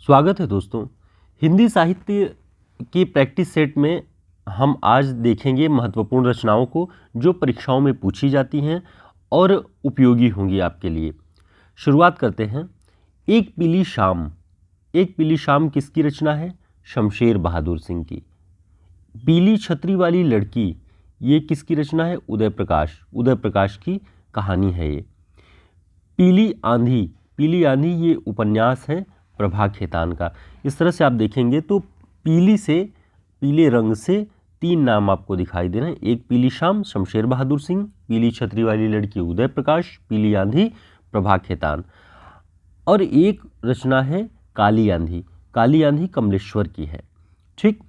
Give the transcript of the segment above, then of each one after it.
स्वागत है दोस्तों। हिंदी साहित्य की प्रैक्टिस सेट में हम आज देखेंगे महत्वपूर्ण रचनाओं को जो परीक्षाओं में पूछी जाती हैं और उपयोगी होंगी आपके लिए। शुरुआत करते हैं। एक पीली शाम। एक पीली शाम किसकी रचना है? शमशेर बहादुर सिंह की। पीली छतरी वाली लड़की, ये किसकी रचना है? उदय प्रकाश। उदय प्रकाश की कहानी है ये। पीली आंधी। पीली आंधी ये उपन्यास है प्रभा खेतान का। इस तरह से आप देखेंगे तो पीले रंग से तीन नाम आपको दिखाई दे रहे हैं। एक पीली शाम शमशेर बहादुर सिंह, पीली छतरी वाली लड़की उदय प्रकाश, पीली आंधी प्रभा खेतान। और एक रचना है काली आंधी। काली आंधी कमलेश्वर की है। ठीक।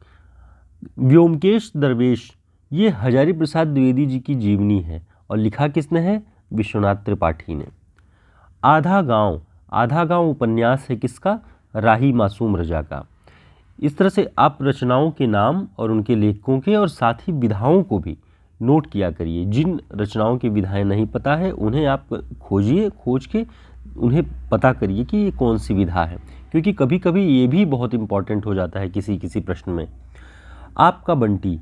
व्योमकेश दरवेश, ये हजारी प्रसाद द्विवेदी जी की जीवनी है और लिखा किसने है? विश्वनाथ त्रिपाठी ने। आधा गांव। आधा गांव उपन्यास है किसका? राही मासूम रजा का। इस तरह से आप रचनाओं के नाम और उनके लेखकों के और साथ ही विधाओं को भी नोट किया करिए। जिन रचनाओं की विधाएं नहीं पता है उन्हें आप खोजिए, खोज के उन्हें पता करिए कि ये कौन सी विधा है, क्योंकि कभी कभी ये भी बहुत इंपॉर्टेंट हो जाता है किसी किसी प्रश्न में। आपका बंटी।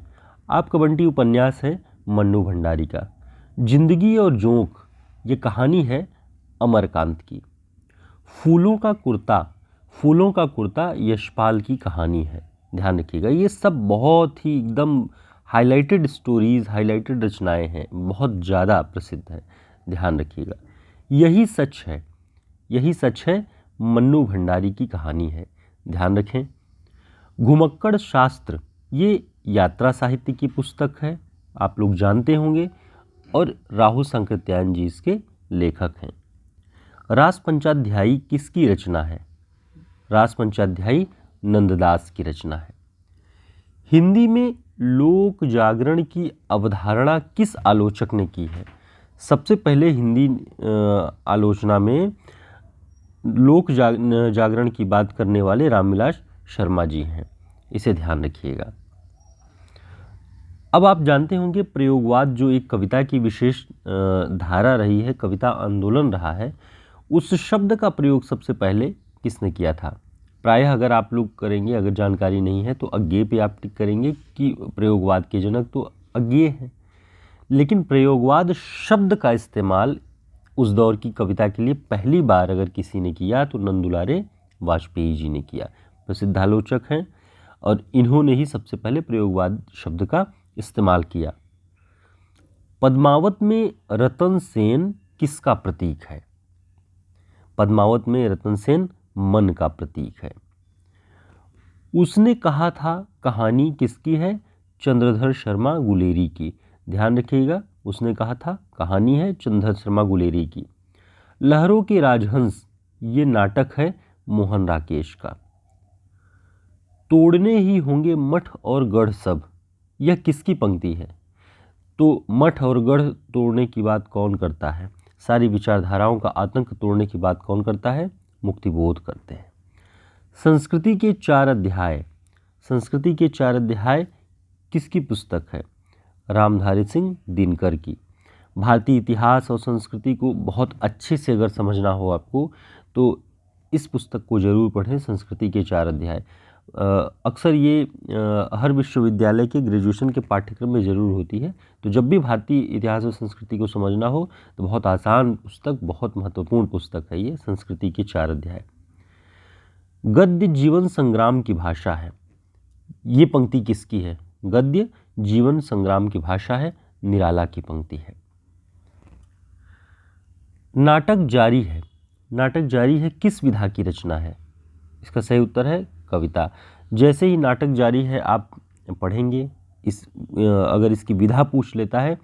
आपका बंटी उपन्यास है मन्नू भंडारी का। जिंदगी और जोंक, ये कहानी है अमरकांत की। फूलों का कुर्ता। फूलों का कुर्ता यशपाल की कहानी है। ध्यान रखिएगा, ये सब बहुत ही एकदम हाइलाइटेड स्टोरीज, हाइलाइटेड रचनाएं हैं, बहुत ज़्यादा प्रसिद्ध है। ध्यान रखिएगा। यही सच है। यही सच है मन्नू भंडारी की कहानी है। ध्यान रखें। घुमक्कड़ शास्त्र, ये यात्रा साहित्य की पुस्तक है, आप लोग जानते होंगे, और राहु संकृत्यायन जी इसके लेखक हैं। रास पंचाध्यायी किसकी रचना है? रास पंचाध्यायी नंददास की रचना है। हिंदी में लोक जागरण की अवधारणा किस आलोचक ने की है? सबसे पहले हिंदी आलोचना में लोक जागरण की बात करने वाले रामविलास शर्मा जी हैं। इसे ध्यान रखिएगा। अब आप जानते होंगे प्रयोगवाद जो एक कविता की विशेष धारा रही है, कविता आंदोलन रहा है, उस शब्द का प्रयोग सबसे पहले किसने किया था? प्रायः अगर आप लोग करेंगे, अगर जानकारी नहीं है तो अज्ञेय पे आप टिक करेंगे कि प्रयोगवाद के जनक तो अज्ञेय है, लेकिन प्रयोगवाद शब्द का इस्तेमाल उस दौर की कविता के लिए पहली बार अगर किसी ने किया तो नंदुलारे वाजपेयी जी ने किया। प्रसिद्ध आलोचक हैं और इन्होंने ही सबसे पहले प्रयोगवाद शब्द का इस्तेमाल किया। पद्मावत में रतन सेन किसका प्रतीक है? पद्मावत में रतन सेन मन का प्रतीक है। उसने कहा था कहानी किसकी है? चंद्रधर शर्मा गुलेरी की। ध्यान रखिएगा, उसने कहा था कहानी है चंद्रधर शर्मा गुलेरी की। लहरों के राजहंस, ये नाटक है मोहन राकेश का। तोड़ने ही होंगे मठ और गढ़ सब, यह किसकी पंक्ति है? तो मठ और गढ़ तोड़ने की बात कौन करता है? सारी विचारधाराओं का आतंक तोड़ने की बात कौन करता है? मुक्तिबोध करते हैं। संस्कृति के चार अध्याय। संस्कृति के चार अध्याय किसकी पुस्तक है? रामधारी सिंह दिनकर की। भारतीय इतिहास और संस्कृति को बहुत अच्छे से अगर समझना हो आपको तो इस पुस्तक को जरूर पढ़ें, संस्कृति के चार अध्याय। अक्सर ये हर विश्वविद्यालय के ग्रेजुएशन के पाठ्यक्रम में ज़रूर होती है, तो जब भी भारतीय इतिहास और संस्कृति को समझना हो तो बहुत आसान पुस्तक, बहुत महत्वपूर्ण पुस्तक है ये, संस्कृति के चार अध्याय। गद्य जीवन संग्राम की भाषा है, ये पंक्ति किसकी है? गद्य जीवन संग्राम की भाषा है, निराला की पंक्ति है। नाटक जारी है। नाटक जारी है किस विधा की रचना है? इसका सही उत्तर है कविता। जैसे ही नाटक जारी है आप पढ़ेंगे, अगर इसकी विधा पूछ लेता है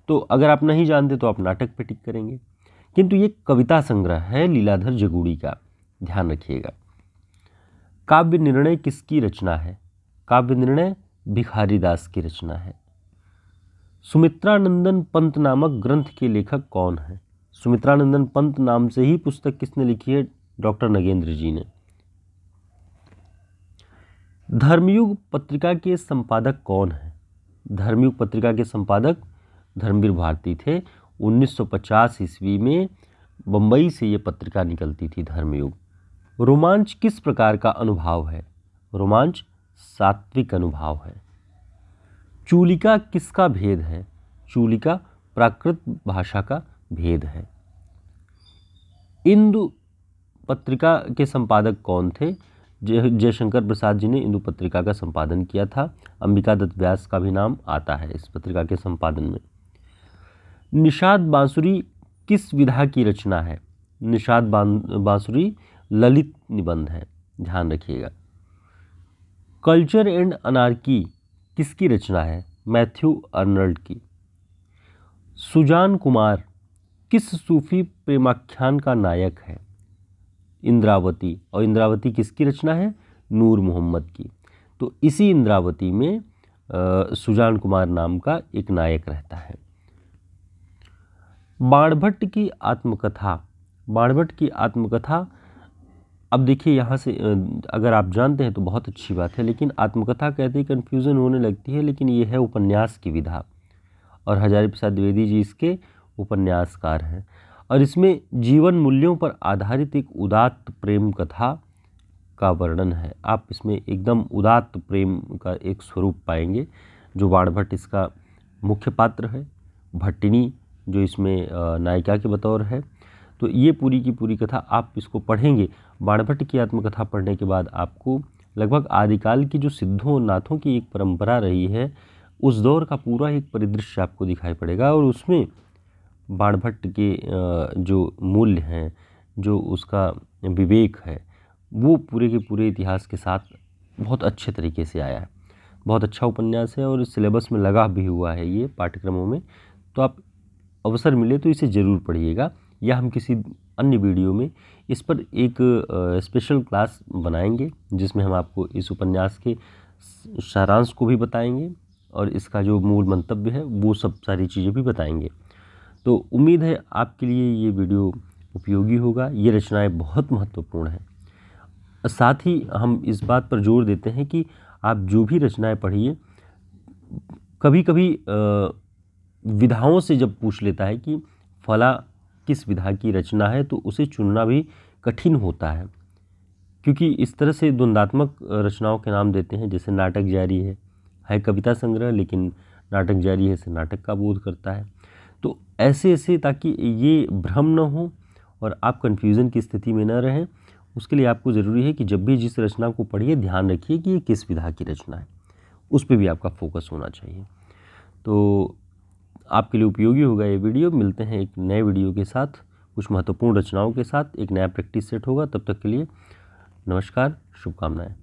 तो अगर आप नहीं जानते तो आप नाटक पे टिक करेंगे, किंतु ये कविता संग्रह है लीलाधर जगूड़ी का। ध्यान रखिएगा। काव्य निर्णय किसकी रचना है? काव्य निर्णय भिखारी दास की रचना है। सुमित्रानंदन पंत नामक ग्रंथ के लेखक कौन है? सुमित्रानंदन पंत नाम से ही पुस्तक किसने लिखी है? डॉक्टर नगेंद्र जी ने। धर्मयुग पत्रिका के संपादक कौन है? धर्मयुग पत्रिका के संपादक धर्मवीर भारती थे। 1950 ईस्वी में बम्बई से ये पत्रिका निकलती थी धर्मयुग। रोमांच किस प्रकार का अनुभव है? रोमांच सात्विक अनुभव है। चूलिका किसका भेद है? चूलिका प्राकृत भाषा का भेद है। इंदु पत्रिका के संपादक कौन थे? जयशंकर प्रसाद जी ने इंदु पत्रिका का संपादन किया था। अंबिका दत्त व्यास का भी नाम आता है इस पत्रिका के संपादन में। निषाद बांसुरी किस विधा की रचना है? निषाद बांसुरी ललित निबंध है, ध्यान रखिएगा। कल्चर एंड अनार्की किसकी रचना है? मैथ्यू अर्नल्ड की। सुजान कुमार किस सूफी प्रेमाख्यान का नायक है? इंद्रावती। और इंद्रावती किसकी रचना है? नूर मोहम्मद की। तो इसी इंद्रावती में सुजान कुमार नाम का एक नायक रहता है। बाणभट्ट की आत्मकथा। बाणभट्ट की आत्मकथा, अब देखिए यहाँ से अगर आप जानते हैं तो बहुत अच्छी बात है, लेकिन आत्मकथा कहते ही कन्फ्यूज़न होने लगती है, लेकिन ये है उपन्यास की विधा और हजारी प्रसाद द्विवेदी जी इसके उपन्यासकार हैं। और इसमें जीवन मूल्यों पर आधारित एक उदात्त प्रेम कथा का वर्णन है। आप इसमें एकदम उदात्त प्रेम का एक स्वरूप पाएंगे, जो बाणभट्ट इसका मुख्य पात्र है, भट्टिनी जो इसमें नायिका के बतौर है। तो ये पूरी की पूरी कथा आप इसको पढ़ेंगे। बाणभट्ट की आत्मकथा पढ़ने के बाद आपको लगभग आदिकाल की जो सिद्धों नाथों की एक परंपरा रही है, उस दौर का पूरा एक परिदृश्य आपको दिखाई पड़ेगा और उसमें बाणभट्ट के जो मूल्य हैं, जो उसका विवेक है, वो पूरे के पूरे इतिहास के साथ बहुत अच्छे तरीके से आया है। बहुत अच्छा उपन्यास है और सिलेबस में लगा भी हुआ है ये पाठ्यक्रमों में। तो आप अवसर मिले तो इसे ज़रूर पढ़िएगा, या हम किसी अन्य वीडियो में इस पर एक स्पेशल क्लास बनाएंगे, जिसमें हम आपको इस उपन्यास के सारांश को भी बताएंगे और इसका जो मूल मंतव्य है वो सब सारी चीज़ें भी बताएंगे। तो उम्मीद है आपके लिए ये वीडियो उपयोगी होगा। ये रचनाएं बहुत महत्वपूर्ण हैं। साथ ही हम इस बात पर जोर देते हैं कि आप जो भी रचनाएं पढ़िए, कभी कभी विधाओं से जब पूछ लेता है कि फला किस विधा की रचना है, तो उसे चुनना भी कठिन होता है, क्योंकि इस तरह से द्वंदात्मक रचनाओं के नाम देते हैं। जैसे नाटक जारी है कविता संग्रह, लेकिन नाटक जारी है से नाटक का बोध करता है। तो ऐसे ऐसे, ताकि ये भ्रम न हो और आप कन्फ्यूज़न की स्थिति में न रहें, उसके लिए आपको ज़रूरी है कि जब भी जिस रचना को पढ़िए, ध्यान रखिए कि ये किस विधा की रचना है, उस पर भी आपका फोकस होना चाहिए। तो आपके लिए उपयोगी होगा ये वीडियो। मिलते हैं एक नए वीडियो के साथ, कुछ महत्वपूर्ण रचनाओं के साथ। एक नया प्रैक्टिस सेट होगा। तब तक के लिए नमस्कार, शुभकामनाएं।